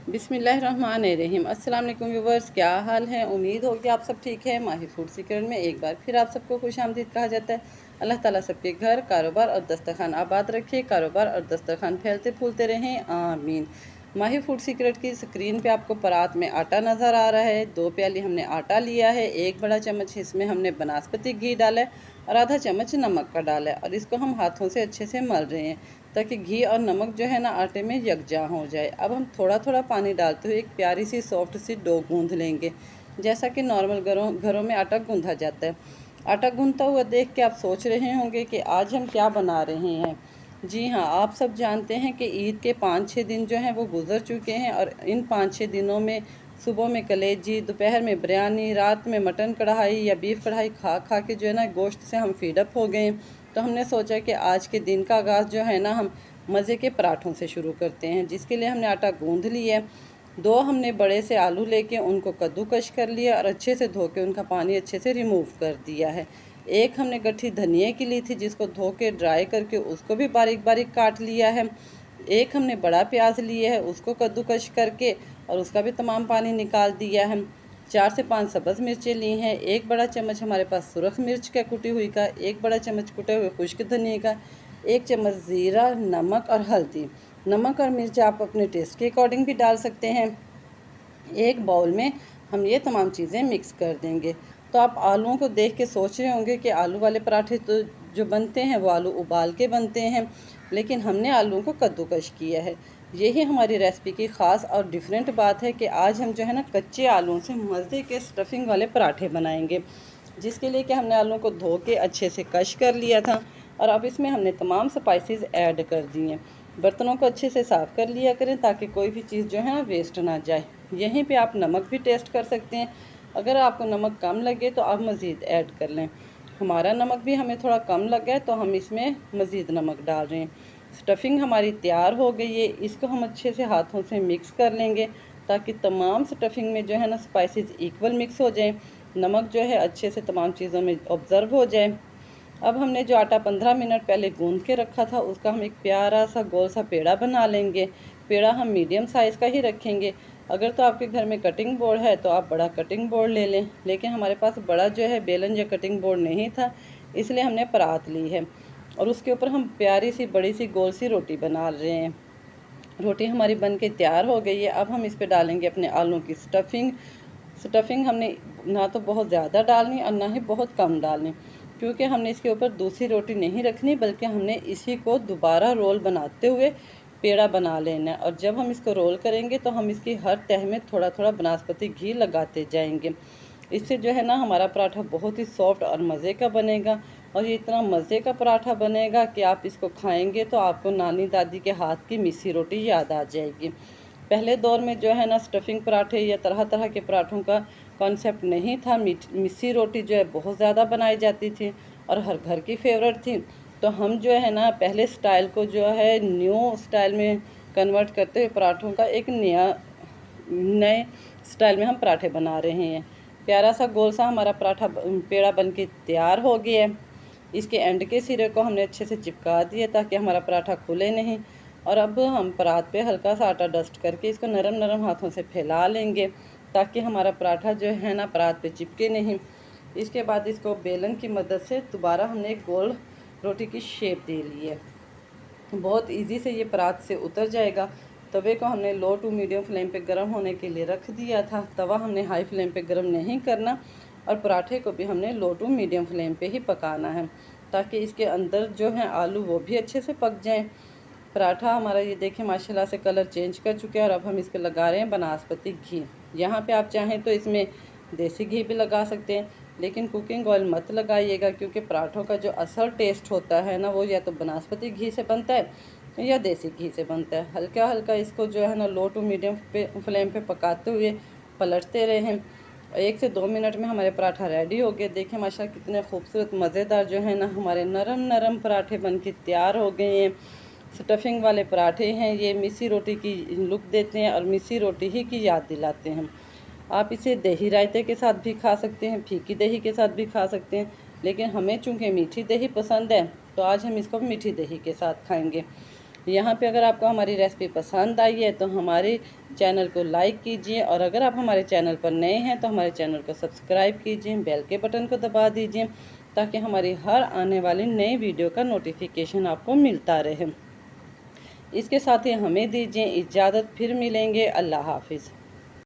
बिस्मिल्लाहिर्रहमानिर्रहीम। अस्सलाम वालेकुम व्यूवर्स, क्या हाल है। उम्मीद हो कि आप सब ठीक है। माही फूड सीक्रेट में एक बार फिर आप सबको खुशामदीद कहा जाता है। अल्लाह ताला सबके घर, कारोबार और दस्तरखान आबाद रखे, कारोबार और दस्तरखान फैलते फूलते रहें, आमीन। माही फूड सीक्रेट की स्क्रीन पे आपको परात में आटा नज़र आ रहा है। 2 प्याली हमने आटा लिया है, 1 बड़ा चम्मच इसमें हमने बनास्पति घी डाला है और आधा चम्मच नमक का डाला है और इसको हम हाथों से अच्छे से मल रहे हैं ताकि घी और नमक जो है ना आटे में यकजा हो जाए। अब हम थोड़ा थोड़ा पानी डालते हुए एक प्यारी सी सॉफ्ट सी डो गूंथ लेंगे, जैसा कि नॉर्मल घरों में आटा गूंथा जाता है। आटा गूंथता हुआ देख के आप सोच रहे होंगे कि आज हम क्या बना रहे हैं। जी हाँ, आप सब जानते हैं कि ईद के 5-6 दिन जो हैं वो गुजर चुके हैं और इन 5-6 दिनों में सुबह में कलेजी, दोपहर में बिरयानी, रात में मटन कढ़ाई या बीफ कढ़ाई खा खा के जो है ना गोश्त से हम फीडअप हो गए। तो हमने सोचा कि आज के दिन का आगाज़ जो है ना हम मज़े के पराठों से शुरू करते हैं, जिसके लिए हमने आटा गूंद लिया है। 2 हमने बड़े से आलू लेके उनको कद्दूकश कर लिया और अच्छे से धो के उनका पानी अच्छे से रिमूव कर दिया है। 1 हमने गट्ठी धनिया की ली थी, जिसको धो के ड्राई करके उसको भी बारीक बारीक काट लिया है। 1 हमने बड़ा प्याज लिया है, उसको कद्दूकश करके और उसका भी तमाम पानी निकाल दिया है। 4 से 5 सब्ज़ मिर्चें ली हैं। 1 बड़ा चम्मच हमारे पास सुरख मिर्च का कुटी हुई का, 1 बड़ा चम्मच कुटे हुए खुश्क धनिया का, 1 चम्मच ज़ीरा, नमक और हल्दी। नमक और मिर्च आप अपने टेस्ट के अकॉर्डिंग भी डाल सकते हैं। एक बाउल में हम ये तमाम चीज़ें मिक्स कर देंगे। तो आप आलूओं को देख के सोच रहे होंगे कि आलू वाले पराठे तो जो बनते हैं वो आलू उबाल के बनते हैं, लेकिन हमने आलूओं को कद्दूकश किया है। यही हमारी रेसिपी की ख़ास और डिफरेंट बात है कि आज हम जो है ना कच्चे आलूओं से मज़े के स्टफिंग वाले पराठे बनाएंगे, जिसके लिए कि हमने आलूओं को धो के अच्छे से कश कर लिया था और अब इसमें हमने तमाम स्पाइसेस ऐड कर दिए। बर्तनों को अच्छे से साफ़ कर लिया करें ताकि कोई भी चीज़ जो है ना वेस्ट ना जाए। यहीं पे आप नमक भी टेस्ट कर सकते हैं। अगर आपको नमक कम लगे तो आप मज़ीद ऐड कर लें। हमारा नमक भी हमें थोड़ा कम लग गया तो हम इसमें मज़ीद नमक डाल रहे हैं। स्टफिंग हमारी तैयार हो गई है, इसको हम अच्छे से हाथों से मिक्स कर लेंगे ताकि तमाम स्टफिंग में जो है ना स्पाइसेस इक्वल मिक्स हो जाए, नमक जो है अच्छे से तमाम चीज़ों में ऑब्ज़र्व हो जाए। अब हमने जो आटा 15 मिनट पहले गूंद के रखा था उसका हम एक प्यारा सा गोल सा पेड़ा बना लेंगे। पेड़ा हम मीडियम साइज़ का ही रखेंगे। अगर तो आपके घर में कटिंग बोर्ड है तो आप बड़ा कटिंग बोर्ड ले लें, लेकिन हमारे पास बड़ा जो है बेलन या कटिंग बोर्ड नहीं था, इसलिए हमने परात ली है और उसके ऊपर हम प्यारी सी बड़ी सी गोल सी रोटी बना रहे हैं। रोटी हमारी बन के तैयार हो गई है। अब हम इस पे डालेंगे अपने आलू की स्टफिंग। स्टफिंग हमने ना तो बहुत ज़्यादा डालनी और ना ही बहुत कम डालनी, क्योंकि हमने इसके ऊपर दूसरी रोटी नहीं रखनी, बल्कि हमने इसी को दोबारा रोल बनाते हुए पेड़ा बना लेना है। और जब हम इसको रोल करेंगे तो हम इसकी हर तह में थोड़ा थोड़ा बनास्पति घी लगाते जाएंगे। इससे जो है ना हमारा पराठा बहुत ही सॉफ्ट और मज़े का बनेगा और ये इतना मज़े का पराठा बनेगा कि आप इसको खाएंगे तो आपको नानी दादी के हाथ की मिस्सी रोटी याद आ जाएगी। पहले दौर में जो है ना स्टफिंग पराठे या तरह तरह के पराठों का कॉन्सेप्ट नहीं था। मिस्सी रोटी जो है बहुत ज़्यादा बनाई जाती थी और हर घर की फेवरेट थी। तो हम जो है ना पहले स्टाइल को जो है न्यू स्टाइल में कन्वर्ट करते हुए पराठों का एक नए स्टाइल में हम पराठे बना रहे हैं। प्यारा सा गोल सा हमारा पराठा पेड़ा बन के तैयार हो गया है। इसके एंड के सिरे को हमने अच्छे से चिपका दिया ताकि हमारा पराठा खुले नहीं। और अब हम परात पे हल्का सा आटा डस्ट करके इसको नरम नरम हाथों से फैला लेंगे ताकि हमारा पराठा जो है ना परात पे चिपके नहीं। इसके बाद इसको बेलन की मदद से दोबारा हमने एक गोल रोटी की शेप दे ली है। बहुत इजी से ये परात से उतर जाएगा। तवे को हमने लो टू मीडियम फ्लेम पे गर्म होने के लिए रख दिया था। तवा हमने हाई फ्लेम पे गर्म नहीं करना और पराठे को भी हमने लो टू मीडियम फ्लेम पे ही पकाना है ताकि इसके अंदर जो है आलू वो भी अच्छे से पक जाएं। पराठा हमारा ये देखें माशाल्लाह से कलर चेंज कर चुके हैं और अब हम इस पर लगा रहे हैं बनास्पति घी। यहाँ पे आप चाहें तो इसमें देसी घी भी लगा सकते हैं, लेकिन कुकिंग ऑयल मत लगाइएगा, क्योंकि पराठों का जो असल टेस्ट होता है ना वो या तो बनास्पति घी से बनता है या देसी घी से बनता है। हल्का हल्का इसको जो है ना लो टू मीडियम फ्लेम पे पकाते हुए पलटते रहें। 1 से 2 मिनट में हमारे पराठा रेडी हो गए। देखें माशाल्लाह कितने खूबसूरत मज़ेदार जो है ना हमारे नरम नरम पराठे बन के तैयार हो गए हैं। स्टफिंग वाले पराठे हैं, ये मिस्सी रोटी की लुक देते हैं और मिस्सी रोटी ही की याद दिलाते हैं। आप इसे दही रायते के साथ भी खा सकते हैं, फीकी दही के साथ भी खा सकते हैं, लेकिन हमें चूँकि मीठी दही पसंद है तो आज हम इसको मीठी दही के साथ खाएंगे। यहाँ पे अगर आपको हमारी रेसिपी पसंद आई है तो हमारे चैनल को लाइक कीजिए, और अगर आप हमारे चैनल पर नए हैं तो हमारे चैनल को सब्सक्राइब कीजिए, बेल के बटन को दबा दीजिए ताकि हमारी हर आने वाली नई वीडियो का नोटिफिकेशन आपको मिलता रहे। इसके साथ ही हमें दीजिए इजाज़त, फिर मिलेंगे। अल्लाह हाफिज़।